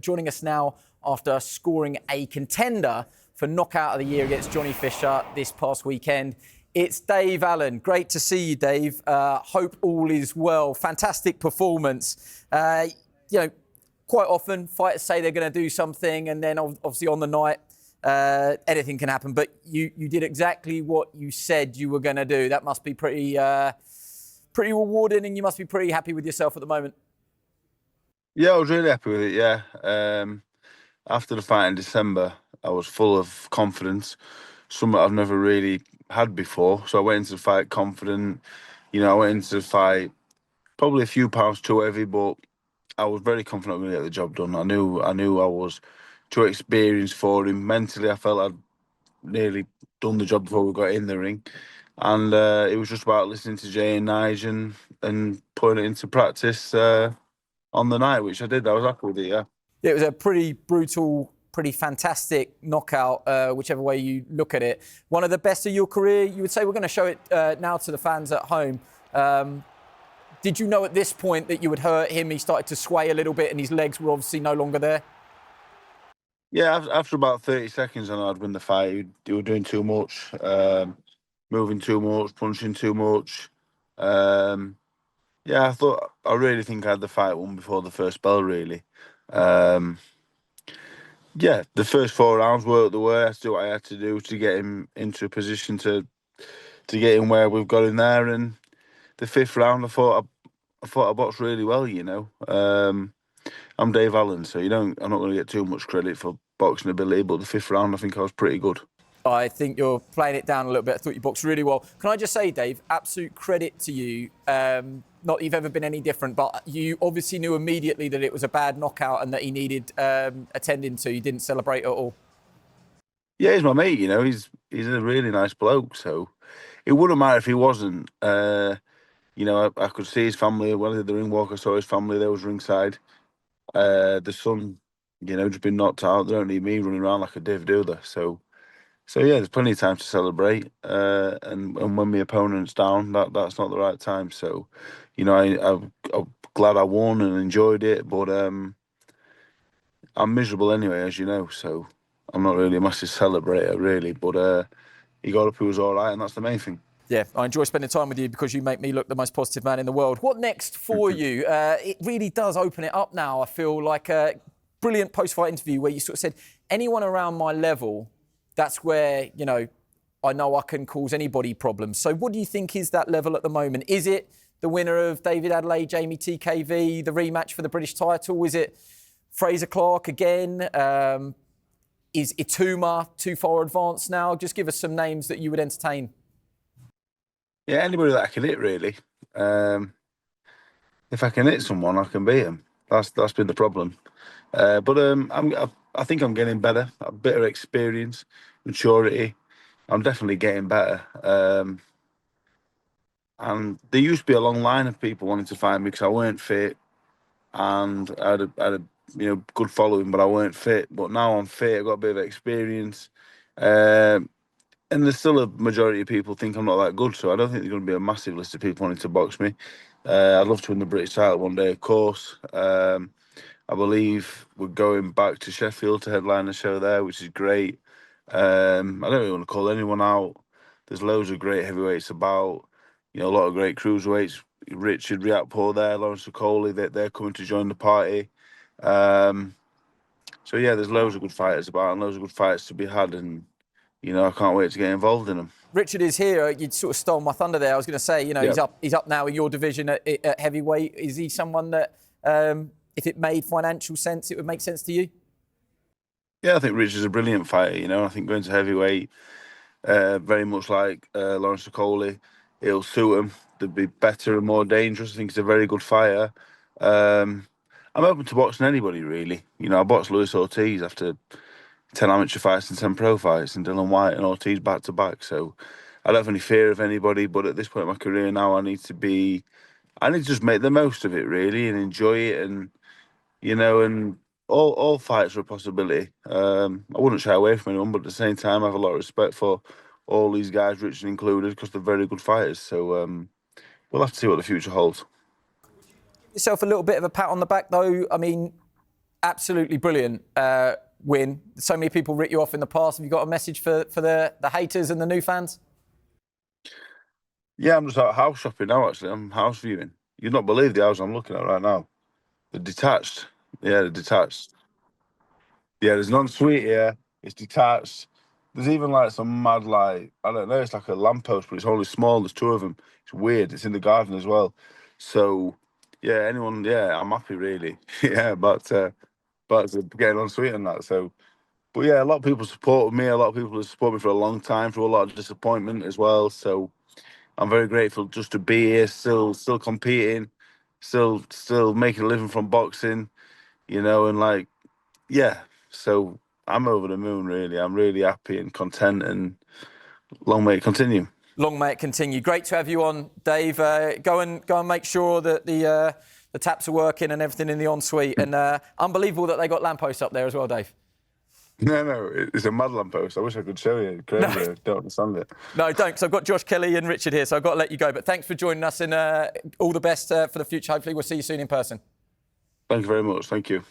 joining us now after scoring a contender for knockout of the year against Johnny Fisher this past weekend. It's Dave Allen. Great to see you, Dave. Hope all is well. Fantastic performance. Quite often fighters say they're going to do something, and then obviously on the night, anything can happen. But you did exactly what you said you were going to do. That must be pretty rewarding, and you must be pretty happy with yourself at the moment. Yeah, I was really happy with it, yeah. After the fight in December, I was full of confidence, something I've never really had before. So I went into the fight confident. I went into the fight probably a few pounds too heavy, but I was very confident I'm going to get the job done. I knew I was too experienced for him. Mentally, I felt I'd nearly done the job before we got in the ring. And it was just about listening to Jay and Nigel and putting it into practice on the night, which I did. I was happy with it, yeah. It was a pretty brutal, pretty fantastic knockout, whichever way you look at it. One of the best of your career, you would say. We're going to show it now to the fans at home. Did you know at this point that you would hurt him? He started to sway a little bit and his legs were obviously no longer there. Yeah, after about 30 seconds, I know I'd win the fight. He was doing too much, moving too much, punching too much. Yeah, I really think I had the fight won before the first bell, really. Yeah, the first 4 rounds worked the way. I did what I had to do to get him into a position to get him where we've got him there. And the 5th round, I thought I boxed really well. I'm Dave Allen, so I'm not going to get too much credit for boxing ability, but the 5th round, I think I was pretty good. I think you're playing it down a little bit. I thought you boxed really well. Can I just say, Dave, absolute credit to you. Not that you've ever been any different, but you obviously knew immediately that it was a bad knockout and that he needed attending to. You didn't celebrate at all. Yeah, he's my mate, He's a really nice bloke, so it wouldn't matter if he wasn't. I could see his family. When I did the ring walk, I saw his family. They was ringside. The son, just been knocked out. They don't need me running around like a div, do they? So yeah, there's plenty of time to celebrate. And when my opponent's down, that's not the right time. So, I'm glad I won and enjoyed it, but I'm miserable anyway, as you know. So I'm not really a massive celebrator, really. But he got up, he was all right, and that's the main thing. Yeah, I enjoy spending time with you because you make me look the most positive man in the world. What next for you? It really does open it up now. I feel like a brilliant post-fight interview where you sort of said, anyone around my level, that's where, I know I can cause anybody problems. So what do you think is that level at the moment? Is it the winner of David Adelaide, Jamie TKV, the rematch for the British title? Is it Fraser Clark again? Is Ituma too far advanced now? Just give us some names that you would entertain. Yeah, anybody that I can hit, really. If I can hit someone, I can beat them. That's been the problem. But I think I'm getting better. A bit of experience, maturity. I'm definitely getting better. And there used to be a long line of people wanting to fight me because I weren't fit, and I had a good following, but I weren't fit. But now I'm fit. I've got a bit of experience. And there's still a majority of people think I'm not that good, so I don't think there's going to be a massive list of people wanting to box me. I'd love to win the British title one day, of course. I believe we're going back to Sheffield to headline the show there, which is great. I don't really want to call anyone out. There's loads of great heavyweights about, a lot of great cruiserweights. Richard Riakpo there, Lawrence Okoli, they're coming to join the party. So yeah, there's loads of good fighters about and loads of good fights to be had, and I can't wait to get involved in them. Richard is here. You sort of stole my thunder there. I was going to say, he's up now in your division at heavyweight. Is he someone that, if it made financial sense, it would make sense to you? Yeah, I think Richard's a brilliant fighter. I think going to heavyweight, very much like Lawrence Okoli, it'll suit him. They'll be better and more dangerous. I think he's a very good fighter. I'm open to boxing anybody, really. I boxed Luis Ortiz after 10 amateur fights and 10 pro fights, and Dylan White and Ortiz back to back. So I don't have any fear of anybody, but at this point in my career now, I need to just make the most of it, really, and enjoy it. And, and all fights are a possibility. I wouldn't shy away from anyone, but at the same time, I have a lot of respect for all these guys, Richard included, because they're very good fighters. So we'll have to see what the future holds. Yourself a little bit of a pat on the back, though. I mean, Absolutely brilliant win. So many people writ you off in the past. Have you got a message for the haters and the new fans? Yeah, I'm just out house shopping now. Actually, I'm house viewing. You'd not believe the house I'm looking at right now. They're detached. Yeah, they're detached. Yeah, there's an ensuite here. It's detached. There's even like some mad, like, I don't know, it's like a lamppost, but it's only small. There's two of them. It's weird. It's in the garden as well. So, yeah, yeah, I'm happy really. Yeah, but getting ensuite and that. So, but yeah, a lot of people supported me. A lot of people have supported me for a long time, through a lot of disappointment as well. So, I'm very grateful just to be here, still competing, still making a living from boxing, and like, yeah. So I'm over the moon, really. I'm really happy and content, and long may it continue. Long may it continue. Great to have you on, Dave. Go and make sure that the taps are working and everything in the ensuite. And unbelievable that they got lampposts up there as well, Dave. No, it's a mad lamppost. I wish I could show you. Crazy. No. I don't understand it. No, don't, because I've got Josh Kelly and Richard here, so I've got to let you go. But thanks for joining us, and all the best for the future. Hopefully we'll see you soon in person. Thank you very much. Thank you.